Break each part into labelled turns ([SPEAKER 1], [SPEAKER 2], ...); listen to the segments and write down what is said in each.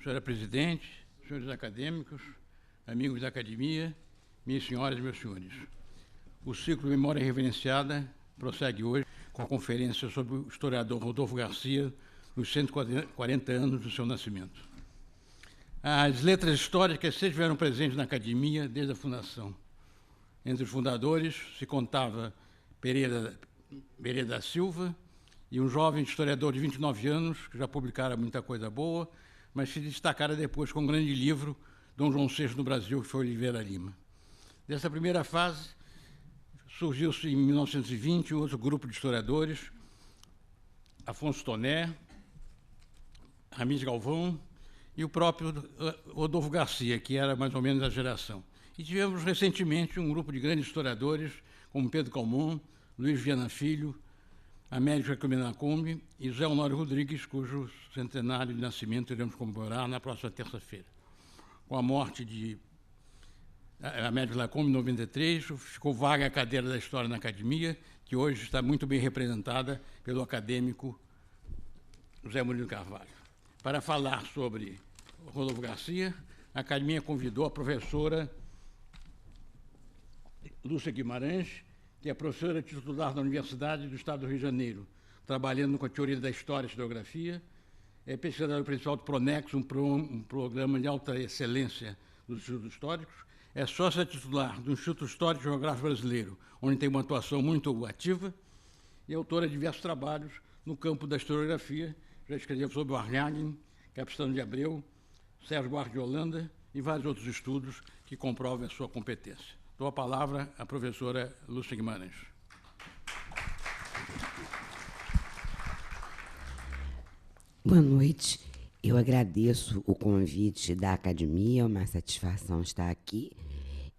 [SPEAKER 1] Senhora Presidente, senhores acadêmicos, amigos da academia, minhas senhoras e meus senhores. O ciclo Memória Reverenciada prossegue hoje com a conferência sobre o historiador Rodolfo Garcia, nos 140 anos do seu nascimento. As letras históricas sempre estiveram presentes na academia desde a fundação. Entre os fundadores se contava Pereira da Silva e um jovem historiador de 29 anos, que já publicara muita coisa boa, mas se destacara depois com um grande livro, Dom João VI no Brasil, que foi Oliveira Lima. Dessa primeira fase, surgiu-se em 1920 um outro grupo de historiadores, Afonso Toné, Ramires Galvão e o próprio Rodolfo Garcia, que era mais ou menos a geração. E tivemos recentemente um grupo de grandes historiadores, como Pedro Calmon, Luiz Viana Filho, Américo Jacomina-Combe e José Honório Rodrigues, cujo centenário de nascimento iremos comemorar na próxima terça-feira. Com a morte de Américo Lacombe, em 93, ficou vaga a cadeira da História na Academia, que hoje está muito bem representada pelo acadêmico José Murilo Carvalho. Para falar sobre Rodolfo Garcia, a Academia convidou a professora Lúcia Guimarães, que é professora titular da Universidade do Estado do Rio de Janeiro, trabalhando com a teoria da história e historiografia, é pesquisadora principal do Pronexo, um programa de alta excelência dos estudos históricos, é sócia titular do Instituto Histórico e Geográfico Brasileiro, onde tem uma atuação muito ativa, e autora de diversos trabalhos no campo da historiografia, já escreveu sobre o Arnhagen, Capistrano de Abreu, Sérgio Buarque de Holanda e vários outros estudos que comprovam a sua competência. Dou a palavra à professora Lúcia Guimarães.
[SPEAKER 2] Boa noite. Eu agradeço o convite da Academia, é uma satisfação estar aqui.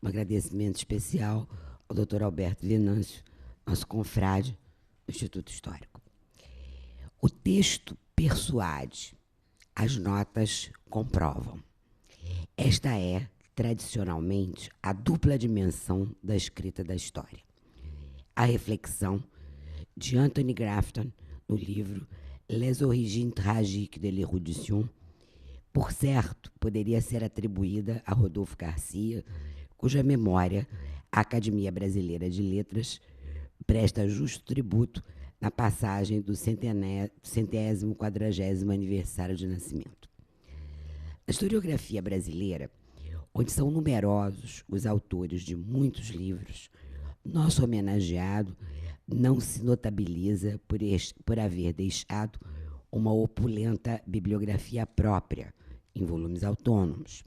[SPEAKER 2] Um agradecimento especial ao Dr. Alberto Venâncio, nosso confrade do Instituto Histórico. O texto persuade, as notas comprovam. Esta é, tradicionalmente, a dupla dimensão da escrita da história. A reflexão de Anthony Grafton no livro Les origines tragiques de l'érudition, por certo, poderia ser atribuída a Rodolfo Garcia, cuja memória a Academia Brasileira de Letras presta justo tributo na passagem do 140º aniversário de nascimento. Na historiografia brasileira, onde são numerosos os autores de muitos livros, nosso homenageado não se notabiliza por haver deixado uma opulenta bibliografia própria, em volumes autônomos.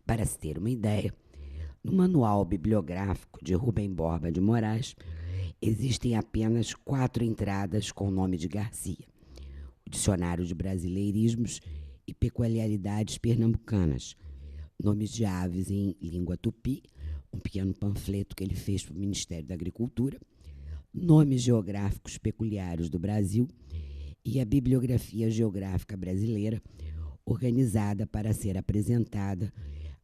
[SPEAKER 2] Para se ter uma ideia, no Manual Bibliográfico de Rubem Borba de Moraes, existem apenas 4 entradas com o nome de Garcia: o Dicionário de Brasileirismos e Peculiaridades Pernambucanas, Nomes de Aves em Língua Tupi, um pequeno panfleto que ele fez para o Ministério da Agricultura, Nomes Geográficos Peculiares do Brasil e a Bibliografia Geográfica Brasileira, organizada para ser apresentada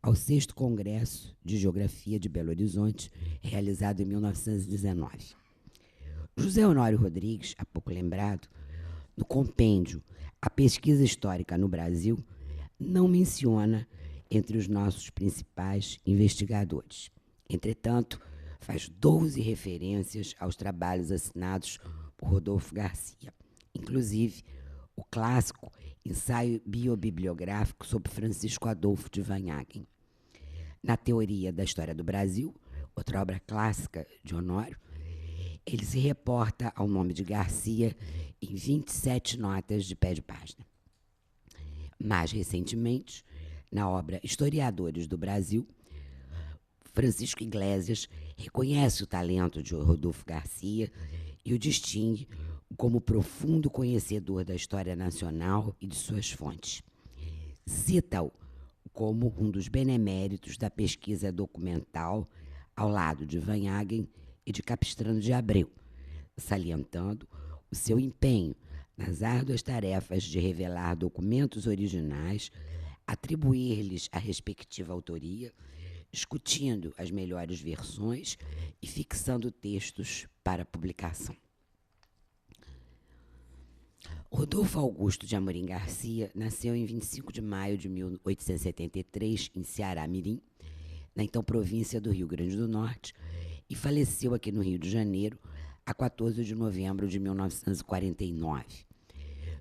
[SPEAKER 2] ao 6º Congresso de Geografia de Belo Horizonte, realizado em 1919. José Honório Rodrigues, há pouco lembrado, no compêndio A Pesquisa Histórica no Brasil, não menciona entre os nossos principais investigadores. Entretanto, faz 12 referências aos trabalhos assinados por Rodolfo Garcia, inclusive o clássico Ensaio Biobibliográfico sobre Francisco Adolfo de Vanhagen. Na Teoria da História do Brasil, outra obra clássica de Honório, ele se reporta ao nome de Garcia em 27 notas de pé de página. Mais recentemente, na obra Historiadores do Brasil, Francisco Iglesias reconhece o talento de Rodolfo Garcia e o distingue como profundo conhecedor da história nacional e de suas fontes. Cita-o como um dos beneméritos da pesquisa documental ao lado de Vanhagen e de Capistrano de Abreu, salientando o seu empenho nas árduas tarefas de revelar documentos originais, atribuir-lhes a respectiva autoria, discutindo as melhores versões e fixando textos para publicação. Rodolfo Augusto de Amorim Garcia nasceu em 25 de maio de 1873 em Ceará-Mirim, na então província do Rio Grande do Norte, e faleceu aqui no Rio de Janeiro a 14 de novembro de 1949.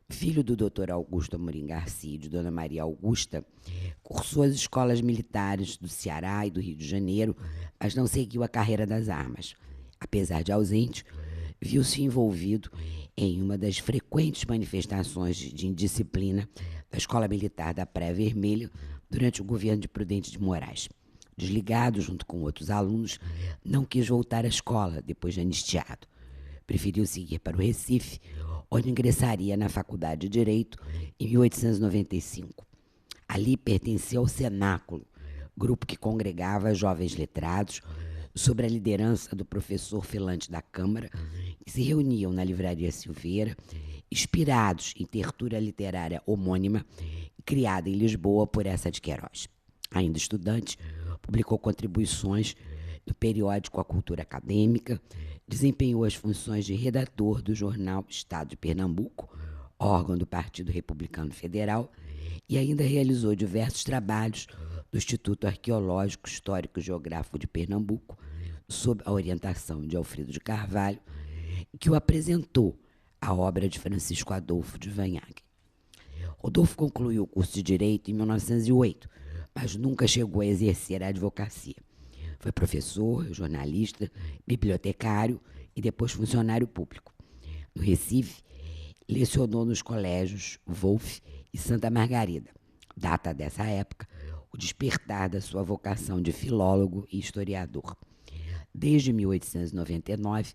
[SPEAKER 2] Filho do Dr. Augusto Amorim Garcia e de Dona Maria Augusta, cursou as escolas militares do Ceará e do Rio de Janeiro, mas não seguiu a carreira das armas. Apesar de ausente, viu-se envolvido em uma das frequentes manifestações de indisciplina da Escola Militar da Praia Vermelha durante o governo de Prudente de Moraes. Desligado junto com outros alunos, não quis voltar à escola depois de anistiado. Preferiu seguir para o Recife, onde ingressaria na Faculdade de Direito em 1895. Ali pertencia ao Cenáculo, grupo que congregava jovens letrados sob a liderança do professor Felante da Câmara, que se reuniam na Livraria Silveira, inspirados em tertúlia literária homônima, criada em Lisboa por essa de Queiroz. Ainda estudante, publicou contribuições no periódico A Cultura Acadêmica, desempenhou as funções de redator do jornal Estado de Pernambuco, órgão do Partido Republicano Federal, e ainda realizou diversos trabalhos do Instituto Arqueológico Histórico e Geográfico de Pernambuco, sob a orientação de Alfredo de Carvalho, que o apresentou à obra de Francisco Adolfo de Vanhagen. Rodolfo concluiu o curso de Direito em 1908, mas nunca chegou a exercer a advocacia. Foi professor, jornalista, bibliotecário e depois funcionário público. No Recife, lecionou nos colégios Wolf e Santa Margarida. Data dessa época o despertar da sua vocação de filólogo e historiador. Desde 1899,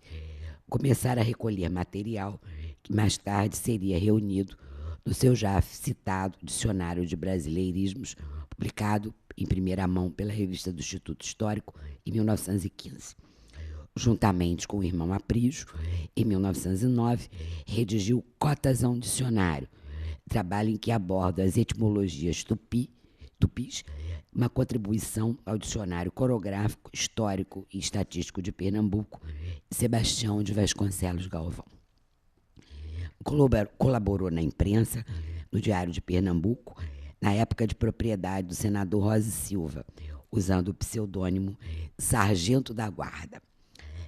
[SPEAKER 2] começara a recolher material que mais tarde seria reunido no seu já citado Dicionário de Brasileirismos, publicado em primeira mão pela revista do Instituto Histórico em 1915. Juntamente com o irmão Aprígio, em 1909, redigiu Cotas a um Dicionário, trabalho em que aborda as etimologias tupis, uma contribuição ao Dicionário Corográfico, Histórico e Estatístico de Pernambuco, Sebastião de Vasconcelos Galvão. Colaborou na imprensa, no Diário de Pernambuco, na época de propriedade do senador Rosa Silva, usando o pseudônimo Sargento da Guarda.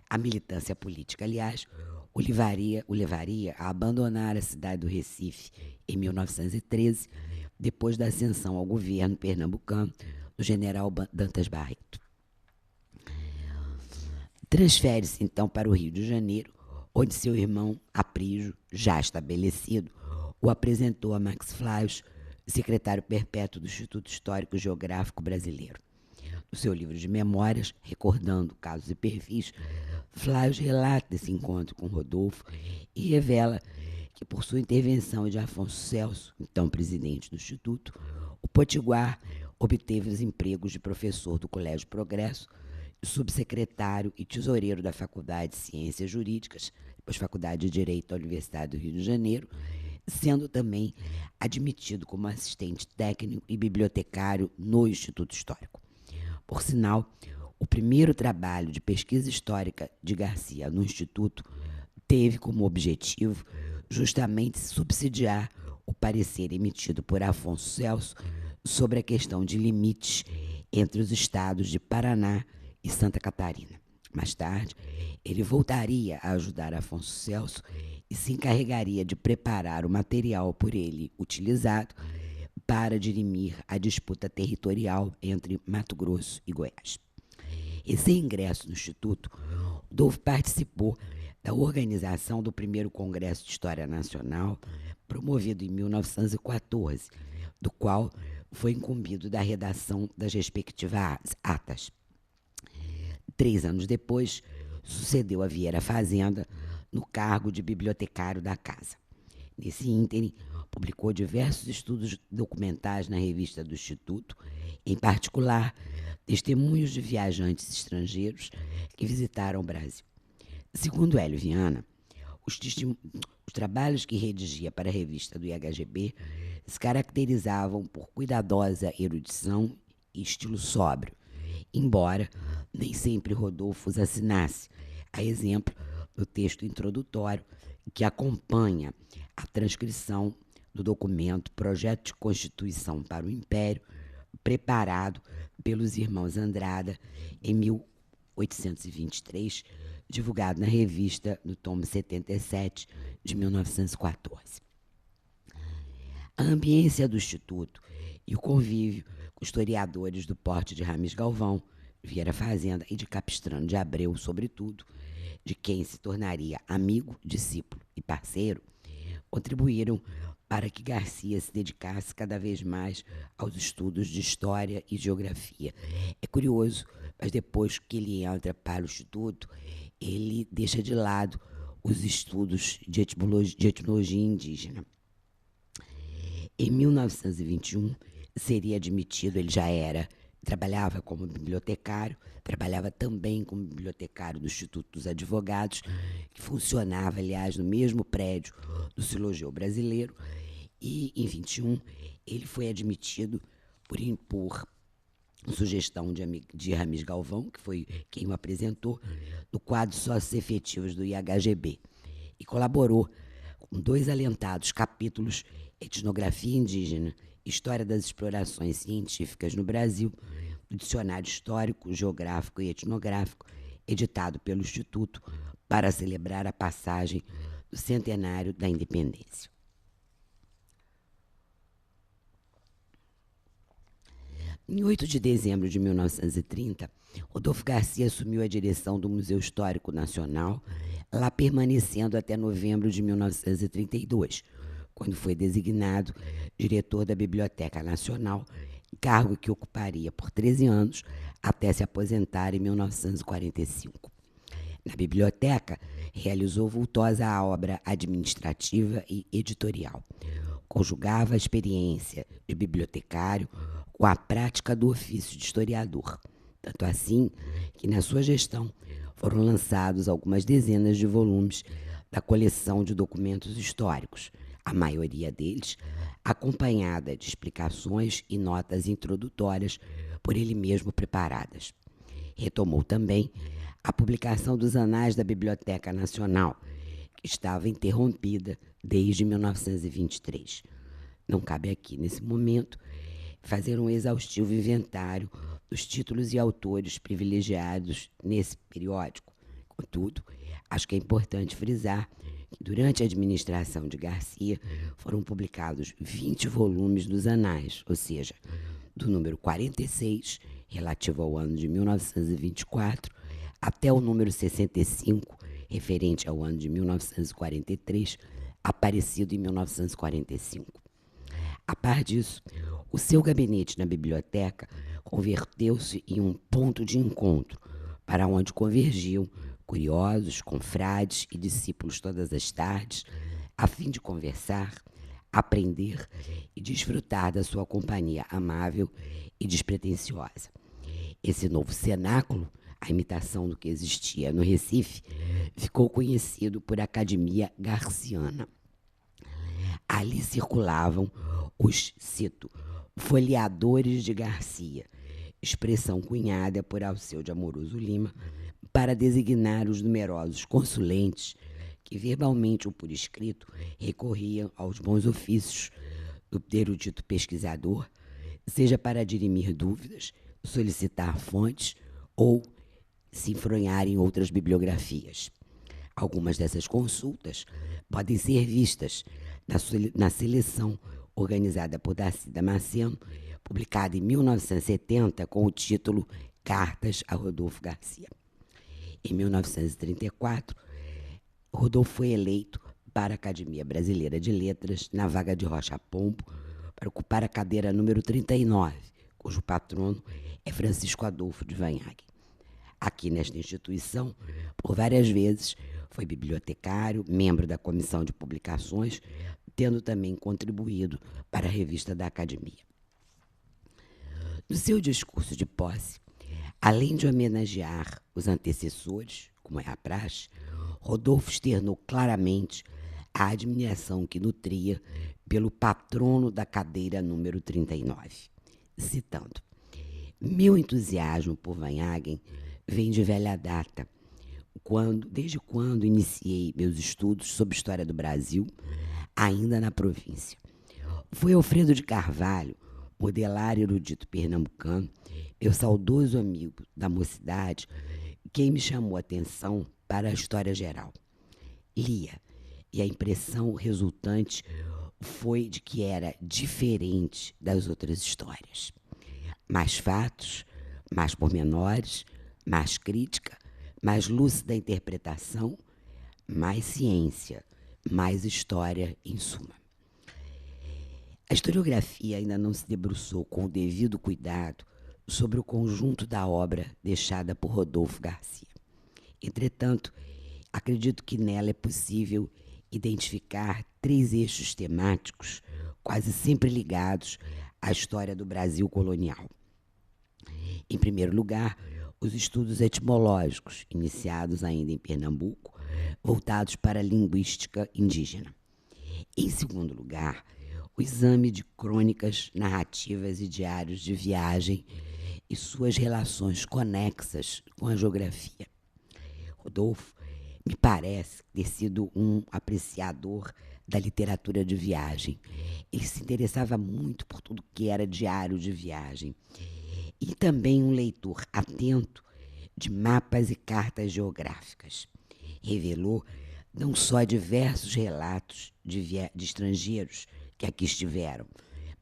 [SPEAKER 2] A militância política, aliás, o levaria a abandonar a cidade do Recife em 1913, depois da ascensão ao governo pernambucano do general Dantas Barreto. Transfere-se então para o Rio de Janeiro, onde seu irmão Aprígio, já estabelecido, o apresentou a Max Flávio, secretário perpétuo do Instituto Histórico e Geográfico Brasileiro. No seu livro de memórias, recordando casos e perfis, Flávio relata esse encontro com Rodolfo e revela que, por sua intervenção e de Afonso Celso, então presidente do Instituto, o Potiguar obteve os empregos de professor do Colégio Progresso, subsecretário e tesoureiro da Faculdade de Ciências Jurídicas, depois Faculdade de Direito da Universidade do Rio de Janeiro, sendo também admitido como assistente técnico e bibliotecário no Instituto Histórico. Por sinal, o primeiro trabalho de pesquisa histórica de Garcia no Instituto teve como objetivo justamente subsidiar o parecer emitido por Afonso Celso sobre a questão de limites entre os estados de Paraná e Santa Catarina. Mais tarde, ele voltaria a ajudar Afonso Celso e se encarregaria de preparar o material por ele utilizado para dirimir a disputa territorial entre Mato Grosso e Goiás. E sem ingresso no Instituto, Rodolfo participou da organização do primeiro Congresso de História Nacional, promovido em 1914, do qual foi incumbido da redação das respectivas atas. 3 anos depois, sucedeu a Vieira Fazenda no cargo de bibliotecário da casa. Nesse ínterim, publicou diversos estudos documentais na revista do Instituto, em particular testemunhos de viajantes estrangeiros que visitaram o Brasil. Segundo Hélio Viana, os trabalhos que redigia para a revista do IHGB se caracterizavam por cuidadosa erudição e estilo sóbrio, embora nem sempre Rodolfo os assinasse, a exemplo do texto introdutório que acompanha a transcrição do documento Projeto de Constituição para o Império, preparado pelos irmãos Andrada em 1823, divulgado na revista no tomo 77 de 1914. A ambiência do Instituto e o convívio com historiadores do porte de Rames Galvão, Vieira Fazenda e de Capistrano de Abreu, sobretudo, de quem se tornaria amigo, discípulo e parceiro, contribuíram para que Garcia se dedicasse cada vez mais aos estudos de história e geografia. É curioso, mas depois que ele entra para o Instituto, ele deixa de lado os estudos de etnologia indígena. Em 1921, seria admitido, ele já trabalhava como bibliotecário, trabalhava também como bibliotecário do Instituto dos Advogados, que funcionava, aliás, no mesmo prédio do Silogeu Brasileiro, e, em 21, ele foi admitido por sugestão de Rames Galvão, que foi quem o apresentou, no quadro Sócios Efetivos do IHGB, e colaborou com 2 alentados capítulos Etnografia Indígena, História das Explorações Científicas no Brasil, do Dicionário Histórico, Geográfico e Etnográfico, editado pelo Instituto para celebrar a passagem do centenário da independência. Em 8 de dezembro de 1930, Rodolfo Garcia assumiu a direção do Museu Histórico Nacional, lá permanecendo até novembro de 1932, quando foi designado diretor da Biblioteca Nacional, cargo que ocuparia por 13 anos até se aposentar em 1945. Na biblioteca, realizou vultosa obra administrativa e editorial. Conjugava a experiência de bibliotecário com a prática do ofício de historiador. Tanto assim que, na sua gestão, foram lançados algumas dezenas de volumes da coleção de documentos históricos, a maioria deles acompanhada de explicações e notas introdutórias por ele mesmo preparadas. Retomou também a publicação dos Anais da Biblioteca Nacional, que estava interrompida desde 1923. Não cabe aqui, nesse momento, fazer um exaustivo inventário dos títulos e autores privilegiados nesse periódico. Contudo, acho que é importante frisar que, durante a administração de Garcia, foram publicados 20 volumes dos Anais, ou seja, do número 46, relativo ao ano de 1924, até o número 65, referente ao ano de 1943, aparecido em 1945. A par disso, o seu gabinete na biblioteca converteu-se em um ponto de encontro, para onde convergiam curiosos, confrades e discípulos todas as tardes, a fim de conversar, aprender e desfrutar da sua companhia amável e despretensiosa. Esse novo cenáculo, a imitação do que existia no Recife, ficou conhecido por Academia Garciana. Ali circulavam os, cito, folheadores de Garcia, expressão cunhada por Alceu de Amoroso Lima, para designar os numerosos consulentes que, verbalmente ou por escrito, recorriam aos bons ofícios do erudito pesquisador, seja para dirimir dúvidas, solicitar fontes ou se enfronhar em outras bibliografias. Algumas dessas consultas podem ser vistas na seleção organizada por Darcy Damasceno, publicada em 1970 com o título Cartas a Rodolfo Garcia. Em 1934, Rodolfo foi eleito para a Academia Brasileira de Letras na vaga de Rocha Pombo para ocupar a cadeira número 39, cujo patrono é Francisco Adolfo de Vanhague. Aqui nesta instituição, por várias vezes, foi bibliotecário, membro da Comissão de Publicações, tendo também contribuído para a revista da Academia. No seu discurso de posse, Além de homenagear os antecessores, como é a praxe, Rodolfo externou claramente a admiração que nutria pelo patrono da cadeira número 39, citando: "Meu entusiasmo por Vanhagen vem de velha data, desde quando iniciei meus estudos sobre história do Brasil, ainda na província. Foi Alfredo de Carvalho, modelar erudito pernambucano, meu saudoso amigo da mocidade, quem me chamou a atenção para a história geral. Lia, e a impressão resultante foi de que era diferente das outras histórias. Mais fatos, mais pormenores, mais crítica, mais lúcida interpretação, mais ciência, mais história, em suma. A historiografia ainda não se debruçou com o devido cuidado sobre o conjunto da obra deixada por Rodolfo Garcia. Entretanto, acredito que nela é possível identificar 3 eixos temáticos quase sempre ligados à história do Brasil colonial. Em primeiro lugar, os estudos etimológicos, iniciados ainda em Pernambuco, voltados para a linguística indígena. Em segundo lugar, o exame de crônicas, narrativas e diários de viagem e suas relações conexas com a geografia. Rodolfo me parece ter sido um apreciador da literatura de viagem. Ele se interessava muito por tudo que era diário de viagem. E também um leitor atento de mapas e cartas geográficas. Revelou não só diversos relatos de estrangeiros que aqui estiveram,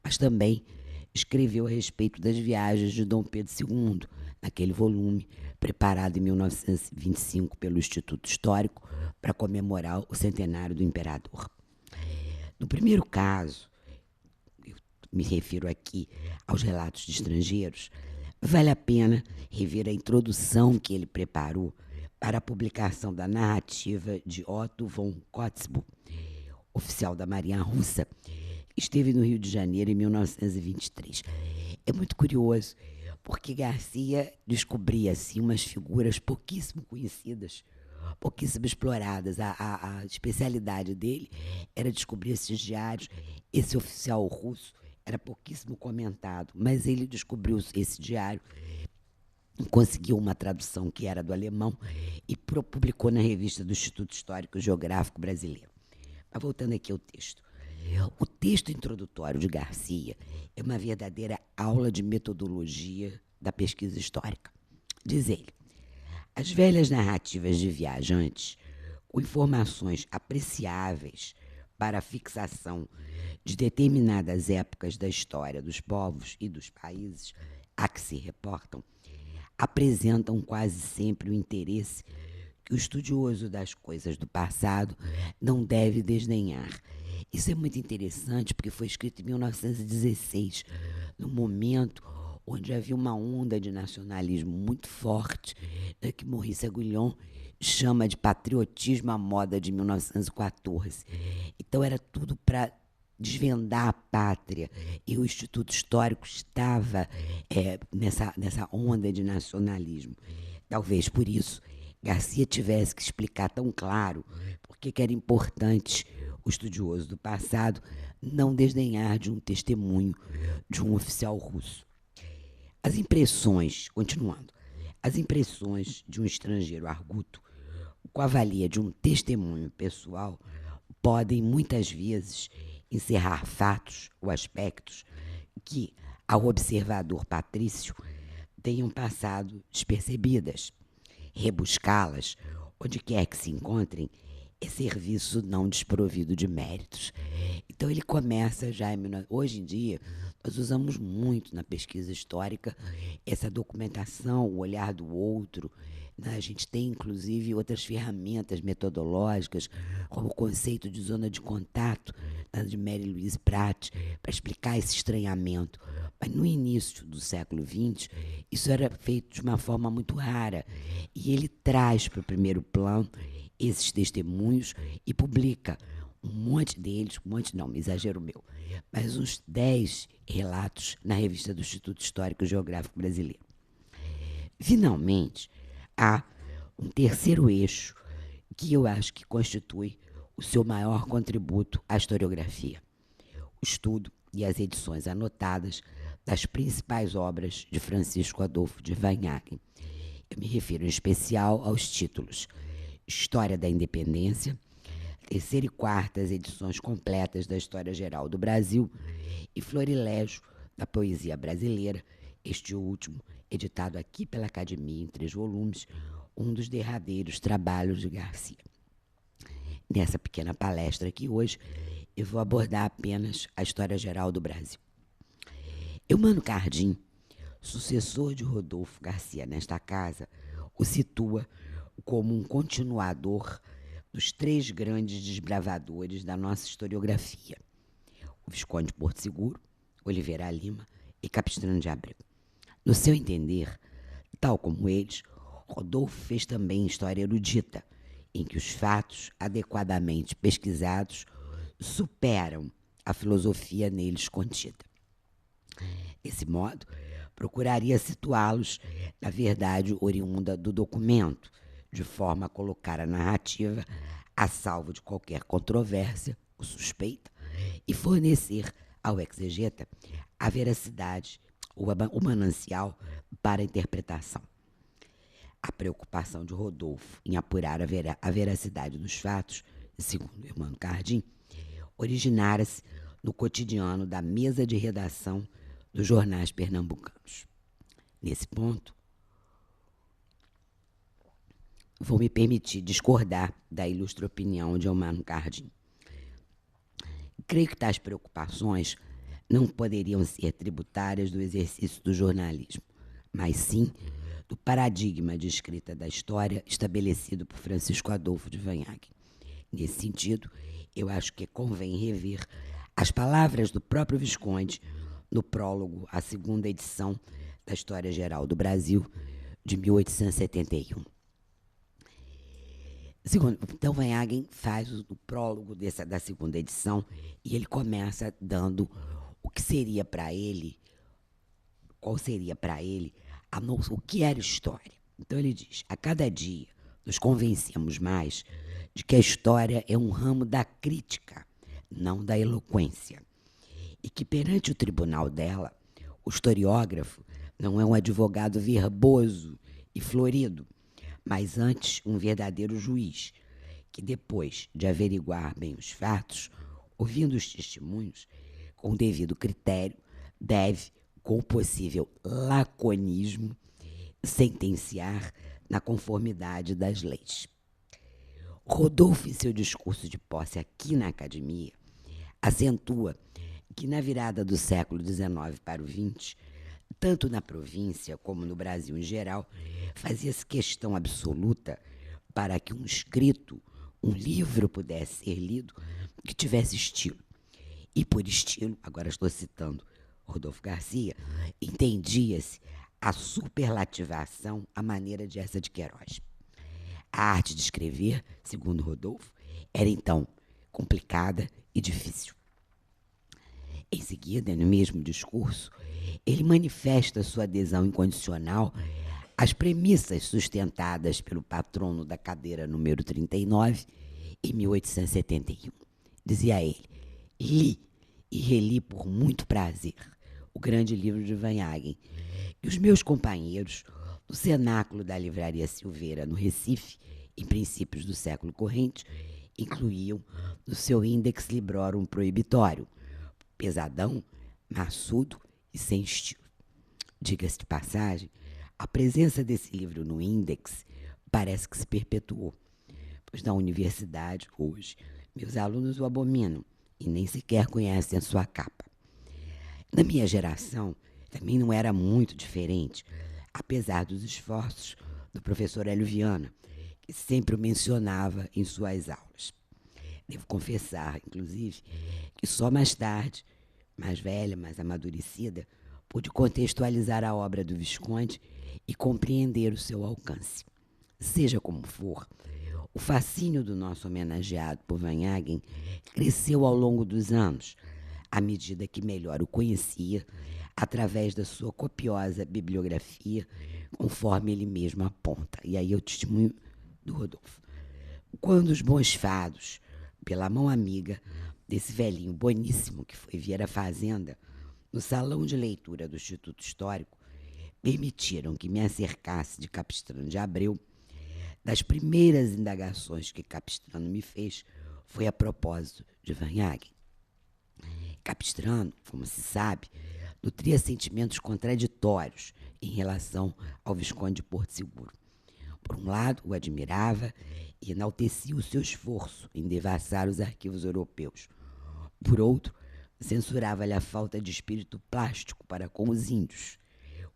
[SPEAKER 2] mas também escreveu a respeito das viagens de Dom Pedro II, naquele volume preparado em 1925 pelo Instituto Histórico para comemorar o centenário do imperador. No primeiro caso, eu me refiro aqui aos relatos de estrangeiros, vale a pena rever a introdução que ele preparou para a publicação da narrativa de Otto von Kotzebue, oficial da Marinha Russa, que esteve no Rio de Janeiro em 1923. É muito curioso, porque Garcia descobria assim, umas figuras pouquíssimo conhecidas, pouquíssimo exploradas. A especialidade dele era descobrir esses diários. Esse oficial russo era pouquíssimo comentado, mas ele descobriu esse diário, conseguiu uma tradução que era do alemão e publicou na revista do Instituto Histórico e Geográfico Brasileiro. Mas voltando aqui ao texto. O texto introdutório de Garcia é uma verdadeira aula de metodologia da pesquisa histórica. Diz ele: as velhas narrativas de viajantes, com informações apreciáveis para a fixação de determinadas épocas da história dos povos e dos países a que se reportam, apresentam quase sempre o interesse que o estudioso das coisas do passado não deve desdenhar. Isso é muito interessante porque foi escrito em 1916, no momento onde havia uma onda de nacionalismo muito forte, que Maurice Aguillon chama de patriotismo à moda de 1914. Então era tudo para desvendar a pátria, e o Instituto Histórico estava nessa onda de nacionalismo. Talvez por isso Garcia tivesse que explicar tão claro por que era importante o estudioso do passado não desdenhar de um testemunho de um oficial russo. As impressões de um estrangeiro arguto, com a valia de um testemunho pessoal, podem muitas vezes encerrar fatos ou aspectos que, ao observador patrício, tenham passado despercebidas. Rebuscá-las, onde quer que se encontrem, é serviço não desprovido de méritos. Então ele começa já, hoje em dia, nós usamos muito na pesquisa histórica essa documentação, o olhar do outro, né? A gente tem, inclusive, outras ferramentas metodológicas, como o conceito de zona de contato, né, de Mary Louise Pratt, para explicar esse estranhamento. Mas no início do século XX, isso era feito de uma forma muito rara. E ele traz para o primeiro plano esses testemunhos e publica um monte deles, exagero meu, mas uns 10 relatos na revista do Instituto Histórico e Geográfico Brasileiro. Finalmente, há um terceiro eixo que eu acho que constitui o seu maior contributo à historiografia: o estudo e as edições anotadas das principais obras de Francisco Adolfo de Vanhagen. Eu me refiro em especial aos títulos História da Independência, terceira e quartas edições completas da História Geral do Brasil e Florilégio da Poesia Brasileira, este último editado aqui pela Academia em 3 volumes, um dos derradeiros trabalhos de Garcia. Nessa pequena palestra aqui hoje, eu vou abordar apenas a História Geral do Brasil. Eumano Cardim, sucessor de Rodolfo Garcia nesta casa, o situa como um continuador dos 3 grandes desbravadores da nossa historiografia: o Visconde Porto Seguro, Oliveira Lima e Capistrano de Abreu. No seu entender, tal como eles, Rodolfo fez também história erudita, em que os fatos adequadamente pesquisados superam a filosofia neles contida. Desse modo, procuraria situá-los na verdade oriunda do documento, de forma a colocar a narrativa a salvo de qualquer controvérsia ou suspeita e fornecer ao exegeta a veracidade, o manancial para a interpretação. A preocupação de Rodolfo em apurar a veracidade dos fatos, segundo Eumano Cardim, originara-se no cotidiano da mesa de redação dos jornais pernambucanos. Nesse ponto, vou me permitir discordar da ilustre opinião de Eumano Cardim. Creio que tais preocupações não poderiam ser tributárias do exercício do jornalismo, mas sim do paradigma de escrita da história estabelecido por Francisco Adolfo de Vanhagen. Nesse sentido, eu acho que convém rever as palavras do próprio Visconde no prólogo à 2ª edição da História Geral do Brasil, de 1871. Então, Vanhagen faz o prólogo da 2ª edição e ele começa dando o que seria para ele, qual seria para ele o que era história. Então ele diz: a cada dia nos convencemos mais de que a história é um ramo da crítica, não da eloquência, e que perante o tribunal dela, o historiógrafo não é um advogado verboso e florido, mas antes um verdadeiro juiz, que depois de averiguar bem os fatos, ouvindo os testemunhos, com devido critério, deve, com possível laconismo, sentenciar na conformidade das leis. Rodolfo, em seu discurso de posse aqui na Academia, acentua que na virada do século XIX para o XX, tanto na província como no Brasil em geral, fazia-se questão absoluta para que um escrito, um livro pudesse ser lido que tivesse estilo. E por estilo, agora estou citando Rodolfo Garcia, entendia-se a superlativação à maneira de essa de Queiroz. A arte de escrever, segundo Rodolfo, era então complicada e difícil. Em seguida, no mesmo discurso, ele manifesta sua adesão incondicional às premissas sustentadas pelo patrono da cadeira número 39, em 1871. Dizia ele: li e reli por muito prazer o grande livro de Vanhagen, e os meus companheiros, no cenáculo da Livraria Silveira, no Recife, em princípios do século corrente, incluíam no seu Index Librorum Prohibitório, pesadão, maçudo e sem estilo. Diga-se de passagem, a presença desse livro no Index parece que se perpetuou, pois na universidade, hoje, meus alunos o abominam e nem sequer conhecem a sua capa. Na minha geração, também não era muito diferente, apesar dos esforços do professor Hélio Viana, que sempre o mencionava em suas aulas. Devo confessar, inclusive, que só mais tarde, mais velha, mais amadurecida, pude contextualizar a obra do Visconde e compreender o seu alcance. Seja como for, o fascínio do nosso homenageado por Vanhagen cresceu ao longo dos anos, à medida que melhor o conhecia, através da sua copiosa bibliografia, conforme ele mesmo aponta. E aí é o testemunho do Rodolfo. Quando os bons fados, pela mão amiga desse velhinho boníssimo que foi ver a fazenda, no salão de leitura do Instituto Histórico, permitiram que me acercasse de Capistrano de Abreu, das primeiras indagações que Capistrano me fez foi a propósito de Vanhagen. Capistrano, como se sabe, nutria sentimentos contraditórios em relação ao Visconde de Porto Seguro. Por um lado, o admirava e enaltecia o seu esforço em devassar os arquivos europeus. Por outro, censurava-lhe a falta de espírito plástico para com os índios,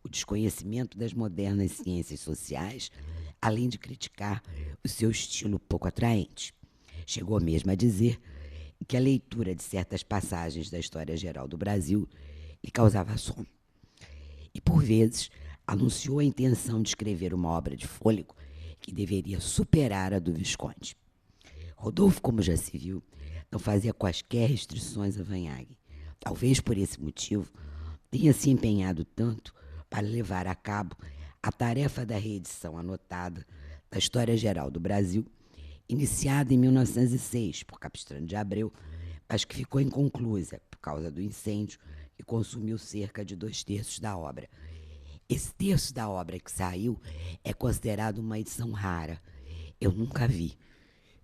[SPEAKER 2] o desconhecimento das modernas ciências sociais, além de criticar o seu estilo pouco atraente. Chegou mesmo a dizer que a leitura de certas passagens da história geral do Brasil lhe causava sono. E, por vezes, anunciou a intenção de escrever uma obra de fôlego que deveria superar a do Visconde. Rodolfo, como já se viu, não fazia quaisquer restrições a Vanhagen. Talvez por esse motivo tenha se empenhado tanto para levar a cabo a tarefa da reedição anotada da História Geral do Brasil, iniciada em 1906 por Capistrano de Abreu, mas que ficou inconclusa por causa do incêndio que consumiu cerca de 2/3 da obra. Esse terço da obra que saiu é considerado uma edição rara. Eu nunca vi,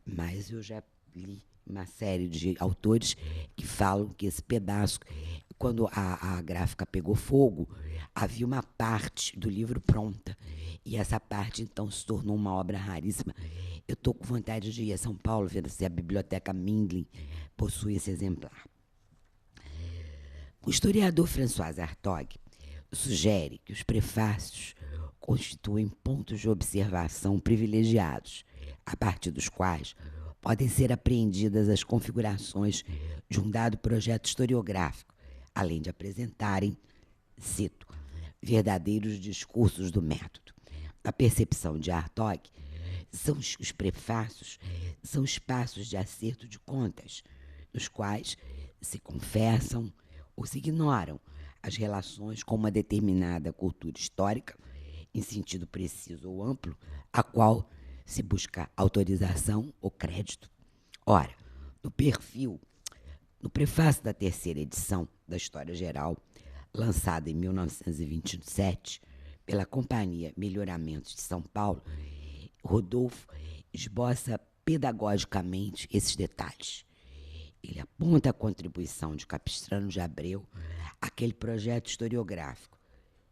[SPEAKER 2] mas eu já li uma série de autores que falam que esse pedaço, quando a gráfica pegou fogo, havia uma parte do livro pronta. E essa parte, então, se tornou uma obra raríssima. Eu estou com vontade de ir a São Paulo, ver se a Biblioteca Mindlin possui esse exemplar. O historiador François Hartog sugere que os prefácios constituem pontos de observação privilegiados, a partir dos quais podem ser apreendidas as configurações de um dado projeto historiográfico, além de apresentarem, cito, verdadeiros discursos do método. A percepção de Hartog, os prefácios são espaços de acerto de contas, nos quais se confessam ou se ignoram as relações com uma determinada cultura histórica, em sentido preciso ou amplo, a qual se busca autorização ou crédito. Ora, no prefácio da terceira edição da História Geral, lançada em 1927 pela Companhia Melhoramentos de São Paulo, Rodolfo esboça pedagogicamente esses detalhes. Ele aponta a contribuição de Capistrano de Abreu àquele projeto historiográfico,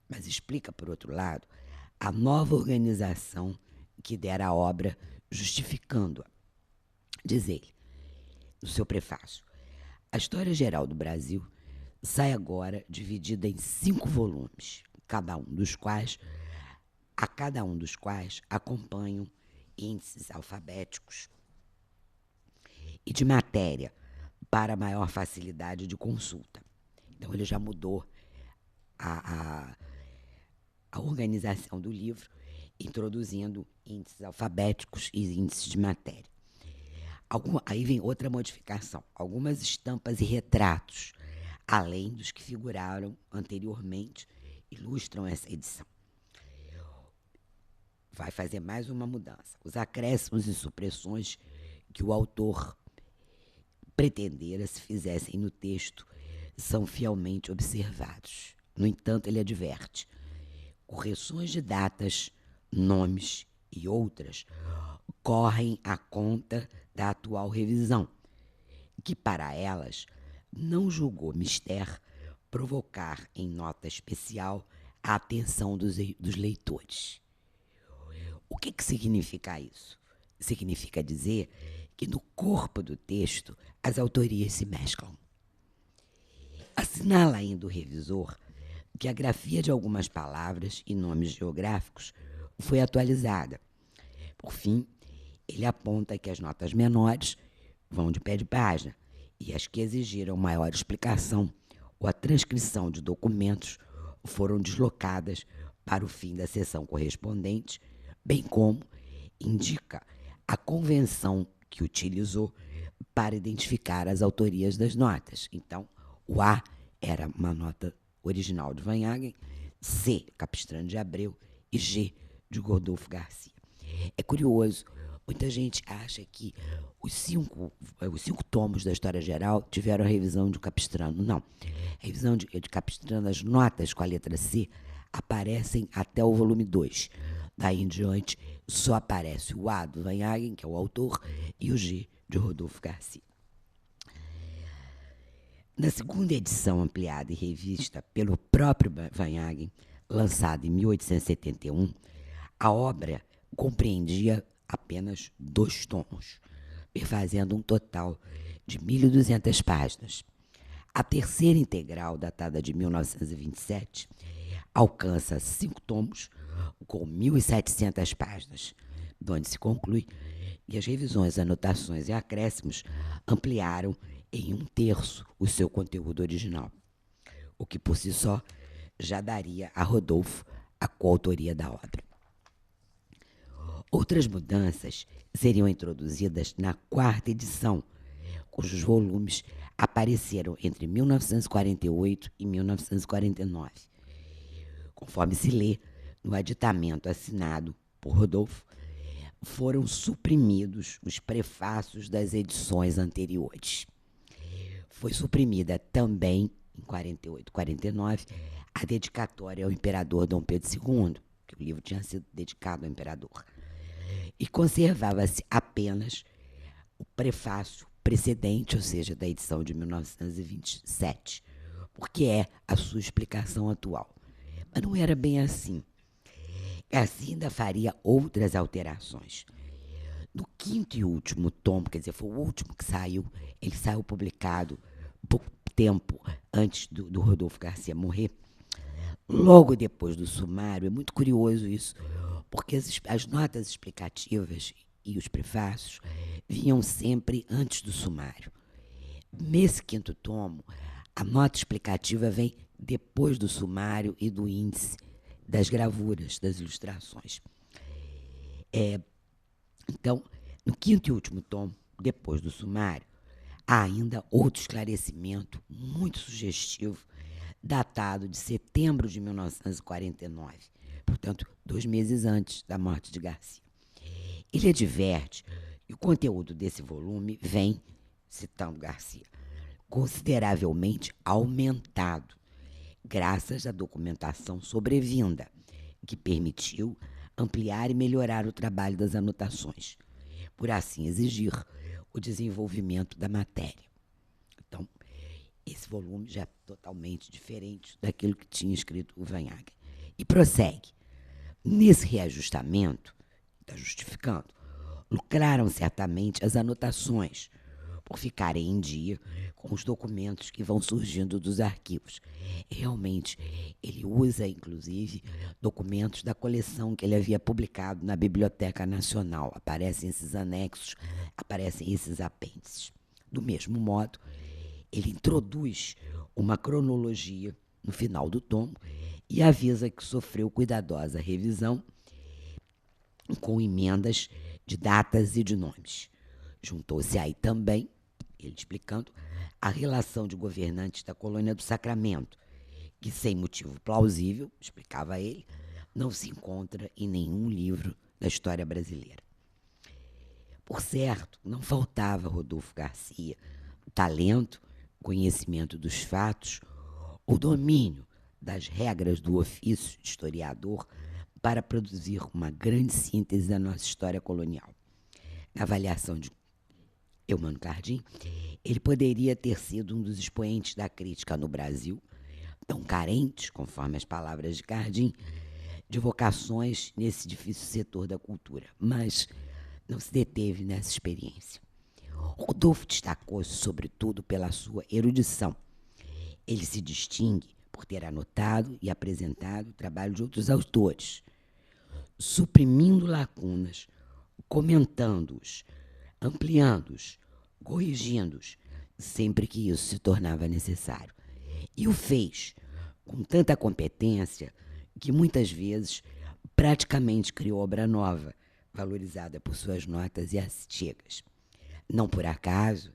[SPEAKER 2] mas explica, por outro lado, a nova organização que dera à obra, justificando-a. Diz ele, no seu prefácio, a História Geral do Brasil sai agora dividida em 5 volumes, cada um dos quais acompanham índices alfabéticos e de matéria para maior facilidade de consulta. Então, ele já mudou a organização do livro, introduzindo índices alfabéticos e índices de matéria. Aí vem outra modificação, algumas estampas e retratos, além dos que figuraram anteriormente, ilustram essa edição. Vai fazer mais uma mudança. Os acréscimos e supressões que o autor pretendera se fizessem no texto são fielmente observados. No entanto, ele adverte: correções de datas, nomes e outras correm à conta da atual revisão, que para elas não julgou mister provocar em nota especial a atenção dos leitores. O que significa isso? Significa dizer que no corpo do texto as autorias se mesclam. Assinala ainda o revisor que a grafia de algumas palavras e nomes geográficos foi atualizada. Por fim, ele aponta que as notas menores vão de pé de página e as que exigiram maior explicação ou a transcrição de documentos foram deslocadas para o fim da seção correspondente, bem como indica a convenção que utilizou para identificar as autorias das notas. Então, o A era uma nota original de Vanhagen, C, Capistrano de Abreu, e G, de Rodolfo Garcia. É curioso, muita gente acha que os cinco tomos da História Geral tiveram a revisão de Capistrano. Não. A revisão de Capistrano, as notas com a letra C, aparecem até o volume 2. Daí em diante, só aparece o A do Vanhagen, que é o autor, e o G, de Rodolfo Garcia. Na segunda edição ampliada e revista pelo próprio Vanhagen, lançada em 1871, a obra compreendia apenas 2 tomos, fazendo um total de 1.200 páginas. A terceira integral, datada de 1927, alcança 5 tomos, com 1.700 páginas, de onde se conclui que as revisões, anotações e acréscimos ampliaram em 1/3 o seu conteúdo original, o que por si só já daria a Rodolfo a coautoria da obra. Outras mudanças seriam introduzidas na 4ª edição, cujos volumes apareceram entre 1948 e 1949. Conforme se lê no aditamento assinado por Rodolfo, foram suprimidos os prefácios das edições anteriores. Foi suprimida também, em 48 e 49, a dedicatória ao imperador Dom Pedro II, que o livro tinha sido dedicado ao imperador. E conservava-se apenas o prefácio precedente, ou seja, da edição de 1927, porque é a sua explicação atual. Mas não era bem assim. Assim ainda faria outras alterações. No 5º e último tomo, quer dizer, foi o último que saiu, ele saiu publicado pouco tempo antes do Rodolfo Garcia morrer, logo depois do sumário. É muito curioso isso, porque as notas explicativas e os prefácios vinham sempre antes do sumário. Nesse 5º tomo, a nota explicativa vem depois do sumário e do índice das gravuras, das ilustrações. Então, no 5º e último tomo, depois do sumário, há ainda outro esclarecimento muito sugestivo, datado de setembro de 1949, portanto, 2 meses antes da morte de Garcia. Ele adverte que o conteúdo desse volume vem, citando Garcia, consideravelmente aumentado, graças à documentação sobrevinda, que permitiu ampliar e melhorar o trabalho das anotações, por assim exigir o desenvolvimento da matéria. Então, esse volume já é totalmente diferente daquilo que tinha escrito o Vanhagen. E prossegue. Nesse reajustamento, está justificando, lucraram certamente as anotações, por ficarem em dia com os documentos que vão surgindo dos arquivos. Realmente, ele usa, inclusive, documentos da coleção que ele havia publicado na Biblioteca Nacional. Aparecem esses anexos, aparecem esses apêndices. Do mesmo modo, ele introduz uma cronologia no final do tomo e avisa que sofreu cuidadosa revisão com emendas de datas e de nomes. Juntou-se aí também, ele explicando, a relação de governantes da colônia do Sacramento, que sem motivo plausível, explicava ele, não se encontra em nenhum livro da história brasileira. Por certo, não faltava a Rodolfo Garcia talento, conhecimento dos fatos, o domínio das regras do ofício de historiador para produzir uma grande síntese da nossa história colonial. Na avaliação de Eumano Cardim, ele poderia ter sido um dos expoentes da crítica no Brasil, tão carentes, conforme as palavras de Cardim, de vocações nesse difícil setor da cultura, mas não se deteve nessa experiência. Rodolfo destacou-se, sobretudo, pela sua erudição. Ele se distingue por ter anotado e apresentado o trabalho de outros autores, suprimindo lacunas, comentando-os, ampliando-os, corrigindo-os, sempre que isso se tornava necessário. E o fez com tanta competência que muitas vezes praticamente criou obra nova, valorizada por suas notas e artigas. Não por acaso,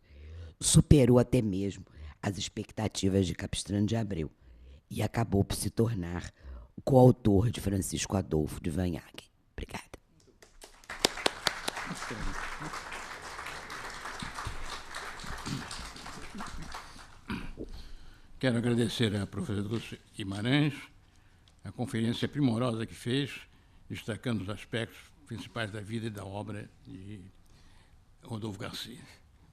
[SPEAKER 2] superou até mesmo as expectativas de Capistrano de Abreu e acabou por se tornar o coautor de Francisco Adolfo de Vanhague. Obrigada.
[SPEAKER 1] Quero agradecer à professora Dulce Guimarães a conferência primorosa que fez, destacando os aspectos principais da vida e da obra de Rodolfo Garcia.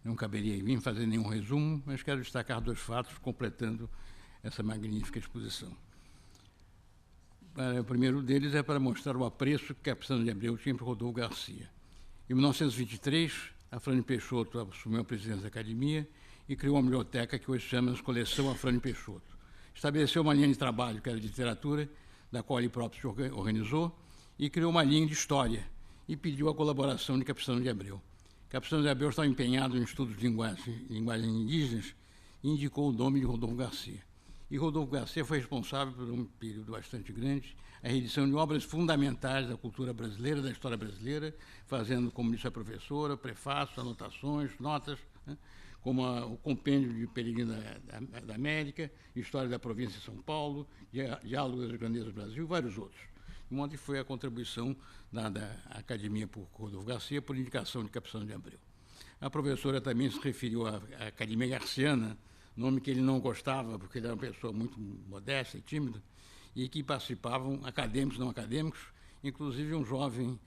[SPEAKER 1] Não caberia em mim fazer nenhum resumo, mas quero destacar 2 fatos completando essa magnífica exposição. O primeiro deles é para mostrar o apreço que a Capistrano de Abreu tinha por Rodolfo Garcia. Em 1923, Afrânio Peixoto assumiu a presidência da Academia e criou uma biblioteca que hoje chama-se Coleção Afrânio Peixoto. Estabeleceu uma linha de trabalho, que era de literatura, da qual ele próprio se organizou, e criou uma linha de história, e pediu a colaboração de Capistrano de Abreu. Capistrano de Abreu estava empenhado em estudos de linguagens indígenas e indicou o nome de Rodolfo Garcia. E Rodolfo Garcia foi responsável por um período bastante grande, a reedição de obras fundamentais da cultura brasileira, da história brasileira, fazendo, como disse a professora, prefácios, anotações, notas, né, como o Compêndio de Peregrino da América, História da Província de São Paulo, Diálogos das Grandezas do Brasil e vários outros. De modo que foi a contribuição da Academia por Rodolfo Garcia por indicação de Capistrano de Abreu. A professora também se referiu à Academia Garciana, nome que ele não gostava, porque ele era uma pessoa muito modesta e tímida, e que participavam acadêmicos e não acadêmicos, inclusive um jovem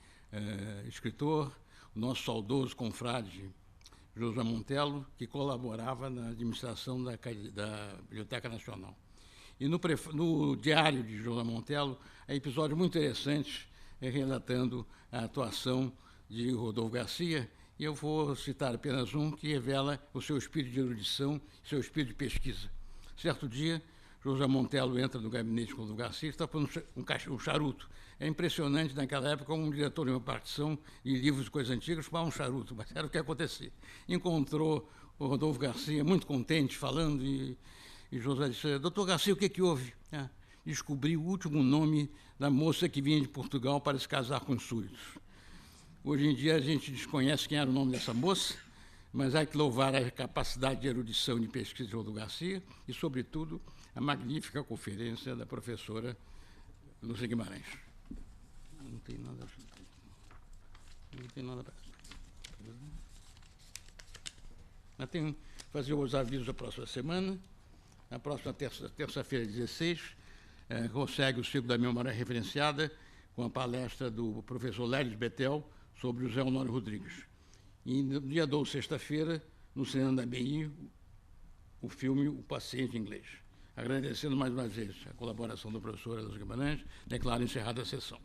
[SPEAKER 1] escritor, o nosso saudoso confrade José Montello, que colaborava na administração da Biblioteca Nacional. E no diário de José Montello, há episódios muito interessantes relatando a atuação de Rodolfo Garcia, e eu vou citar apenas um que revela o seu espírito de erudição, seu espírito de pesquisa. Certo dia, José Montello entra no gabinete de Rodolfo Garcia e está pondo um charuto. É impressionante, naquela época, um diretor de uma partição de livros de coisas antigas fumava um charuto, mas era o que acontecia. Encontrou o Rodolfo Garcia muito contente, falando, e José disse: doutor Garcia, o que houve? Descobri o último nome da moça que vinha de Portugal para se casar com os súditos. Hoje em dia a gente desconhece quem era o nome dessa moça, mas há que louvar a capacidade de erudição e de pesquisa de Rodolfo Garcia e, sobretudo, a magnífica conferência da professora Dulce Guimarães. Não tem nada para... Mas tenho que fazer os avisos da próxima semana. Na próxima terça-feira, 16, consegue o ciclo da memória referenciada com a palestra do professor Lélis Betel sobre o José Honório Rodrigues. E no dia 12, sexta-feira, no cinema da BI, o filme O Paciente Inglês. Agradecendo mais uma vez a colaboração da professora Dulce Guimarães, declaro encerrada a sessão.